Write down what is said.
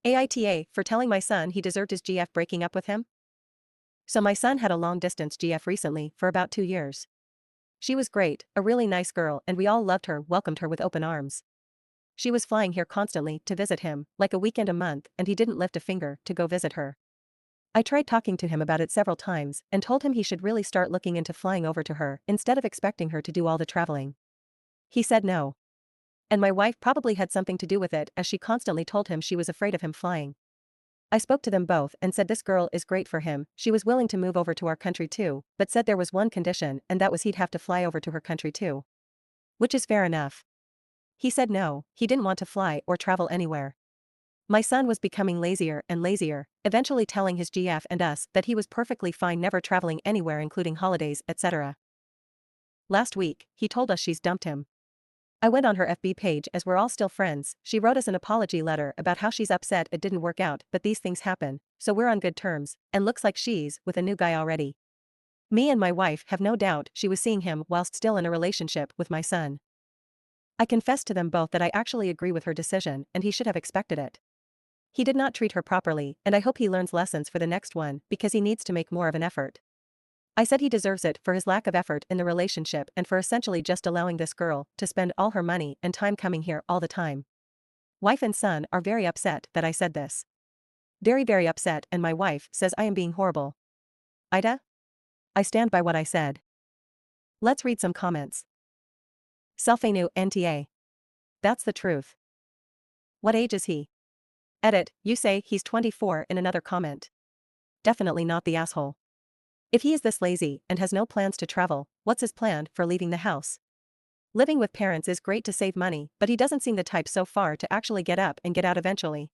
AITA for telling my son he deserved his GF breaking up with him? So my son had a long-distance GF recently for about 2 years. She was great, a really nice girl, and we all loved her, welcomed her with open arms. She was flying here constantly to visit him, like a weekend a month, and he didn't lift a finger to go visit her. I tried talking to him about it several times and told him he should really start looking into flying over to her instead of expecting her to do all the traveling. He said no. And my wife probably had something to do with it, as she constantly told him she was afraid of him flying. I spoke to them both and said this girl is great for him, she was willing to move over to our country too, but said there was one condition, and that was he'd have to fly over to her country too. Which is fair enough. He said no, he didn't want to fly or travel anywhere. My son was becoming lazier and lazier, eventually telling his GF and us that he was perfectly fine never traveling anywhere including holidays, etc. Last week, he told us she's dumped him. I went on her FB page as we're all still friends. She wrote us an apology letter about how she's upset it didn't work out, but these things happen, so we're on good terms, and looks like she's with a new guy already. Me and my wife have no doubt she was seeing him whilst still in a relationship with my son. I confessed to them both that I actually agree with her decision and he should have expected it. He did not treat her properly, and I hope he learns lessons for the next one because he needs to make more of an effort. I said he deserves it for his lack of effort in the relationship and for essentially just allowing this girl to spend all her money and time coming here all the time. Wife and son are very upset that I said this. Very, very upset, and my wife says I am being horrible. AITA? I stand by what I said. Let's read some comments. Selfanu NTA. That's the truth. What age is he? Edit, you say he's 24 in another comment. Definitely not the asshole. If he is this lazy and has no plans to travel, what's his plan for leaving the house? Living with parents is great to save money, but he doesn't seem the type so far to actually get up and get out eventually.